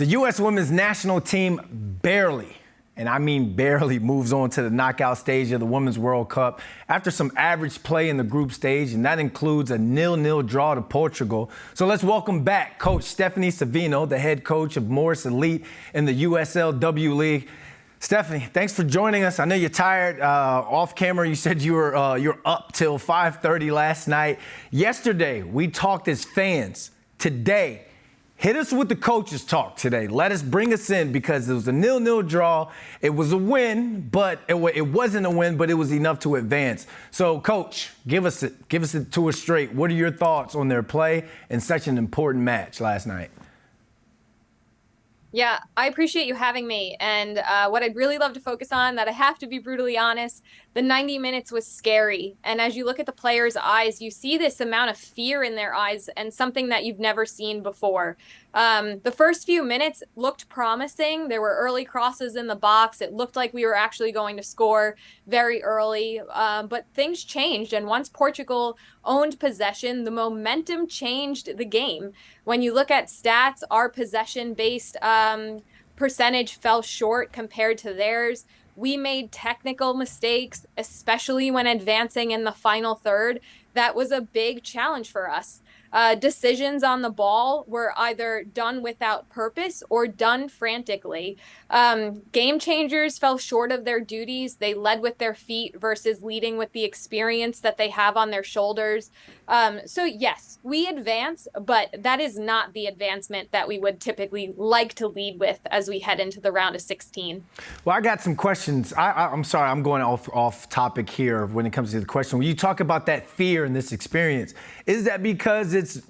The U.S. women's national team barely, and I mean barely, moves on to the knockout stage of the Women's World Cup after some average play in the group stage, and that includes a 0-0 draw to Portugal. So let's welcome back Coach Stephanie Savino, the head coach of Morris Elite in the USLW League. Stephanie, thanks for joining us. I know you're tired. Off camera, you said you're up till 5:30 last night. Yesterday, we talked as fans. Today, hit us with the coaches talk today. Bring us in, because it was a 0-0 draw. It was a win, but it wasn't a win, but it was enough to advance. So, Coach, give us it to us straight. What are your thoughts on their play in such an important match last night? Yeah, I appreciate you having me. And what I'd really love to focus on, that I have to be brutally honest, the 90 minutes was scary. And as you look at the players' eyes, you see this amount of fear in their eyes and something that you've never seen before. The first few minutes looked promising. There were early crosses in the box. It looked like we were actually going to score very early. But things changed. And once Portugal owned possession, the momentum changed the game. When you look at stats, our possession-based percentage fell short compared to theirs. We made technical mistakes, especially when advancing in the final third. That was a big challenge for us. Decisions on the ball were either done without purpose or done frantically. Game changers fell short of their duties. They led with their feet versus leading with the experience that they have on their shoulders. So yes, we advance, but that is not the advancement that we would typically like to lead with as we head into the round of 16. Well, I got some questions. I'm sorry, I'm going off topic here when it comes to the question. When you talk about that fear in this experience, is that because it's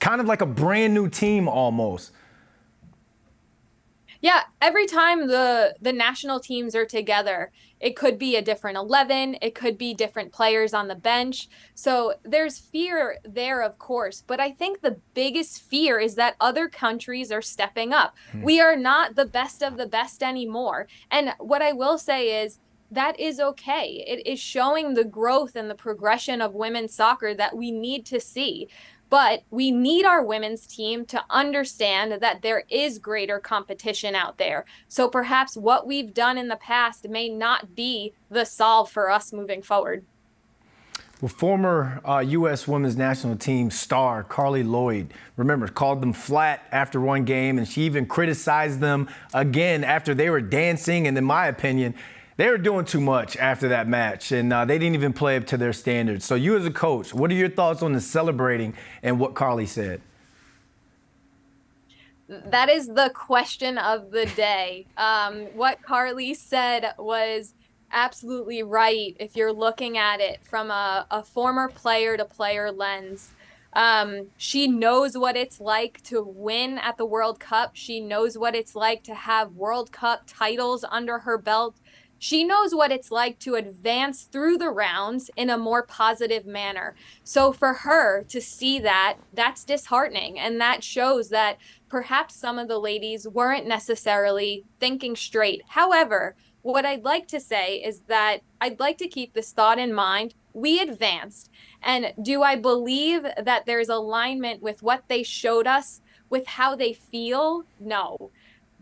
kind of like a brand new team almost? Yeah, every time the national teams are together, it could be a different 11, it could be different players on the bench. So there's fear there, of course, but I think the biggest fear is that other countries are stepping up. We are not the best of the best anymore. And what I will say is, that is okay. It is showing the growth and the progression of women's soccer that we need to see. But we need our women's team to understand that there is greater competition out there. So perhaps what we've done in the past may not be the solve for us moving forward. Well, former U.S. women's national team star Carli Lloyd, remember, called them flat after one game, and she even criticized them again after they were dancing, and in my opinion, they were doing too much after that match, and they didn't even play up to their standards. So you as a coach, what are your thoughts on the celebrating and what Carli said? That is the question of the day. What Carli said was absolutely right if you're looking at it from a former player-to-player lens. She knows what it's like to win at the World Cup. She knows what it's like to have World Cup titles under her belt. She knows what it's like to advance through the rounds in a more positive manner. So for her to see that, that's disheartening. And that shows that perhaps some of the ladies weren't necessarily thinking straight. However, what I'd like to say is that I'd like to keep this thought in mind. We advanced. And do I believe that there's alignment with what they showed us, with how they feel? No.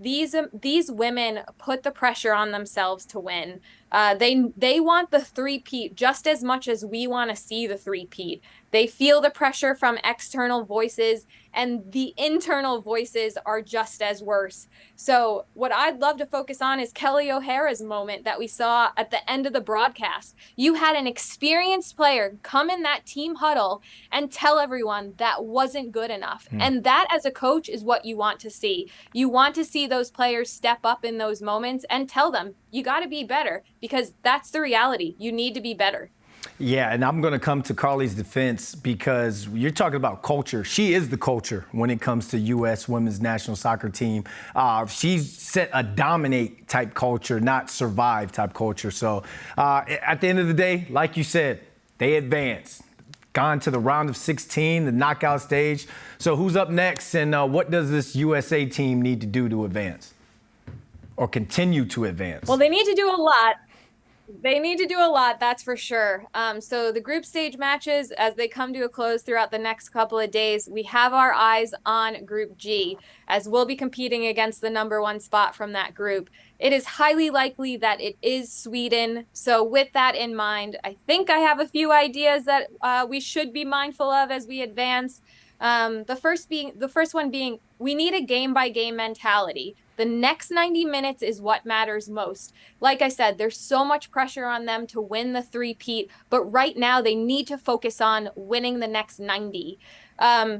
These women put the pressure on themselves to win. They want the three-peat just as much as we want to see the three-peat. They feel the pressure from external voices, and the internal voices are just as worse. So what I'd love to focus on is Kelly O'Hara's moment that we saw at the end of the broadcast. You had an experienced player come in that team huddle and tell everyone that wasn't good enough. And that, as a coach, is what you want to see. You want to see those players step up in those moments and tell them, you got to be better, because that's the reality. You need to be better. Yeah, and I'm going to come to Carli's defense, because you're talking about culture. She is the culture when it comes to U.S. women's national soccer team. She's set a dominate type culture, not survive type culture. So at the end of the day, like you said, they advanced, gone to the round of 16, the knockout stage. So who's up next, and what does this USA team need to do to advance or continue to advance? Well, they need to do a lot. They need to do a lot, that's for sure. So the group stage matches, as they come to a close throughout the next couple of days, we have our eyes on Group G, as we'll be competing against the number one spot from that group. It is highly likely that it is Sweden. So with that in mind, I think I have a few ideas that we should be mindful of as we advance. The first one being, we need a game by game mentality. The next 90 minutes is what matters most. Like I said, there's so much pressure on them to win the three-peat, but right now they need to focus on winning the next 90.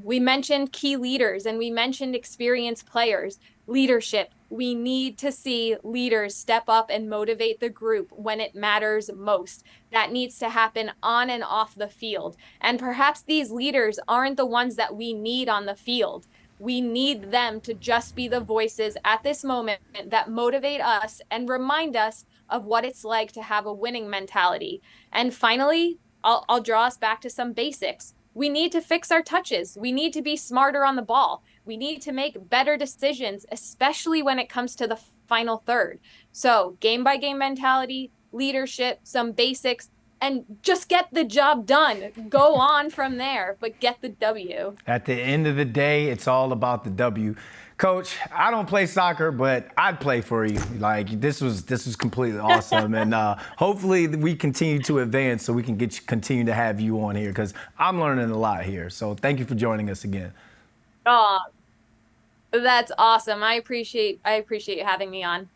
We mentioned key leaders and we mentioned experienced players. Leadership. We need to see leaders step up and motivate the group when it matters most. That needs to happen on and off the field. And perhaps these leaders aren't the ones that we need on the field. We need them to just be the voices at this moment that motivate us and remind us of what it's like to have a winning mentality. And finally, I'll draw us back to some basics. We need to fix our touches. We need to be smarter on the ball. We need to make better decisions, especially when it comes to the final third. So, game by game mentality, leadership, some basics, and just get the job done. Go on from there, but get the W. At the end of the day, it's all about the W. Coach, I don't play soccer, but I'd play for you. Like this was completely awesome, and hopefully we continue to advance so we can continue to have you on here because I'm learning a lot here. So thank you for joining us again. Oh, that's awesome. I appreciate you having me on.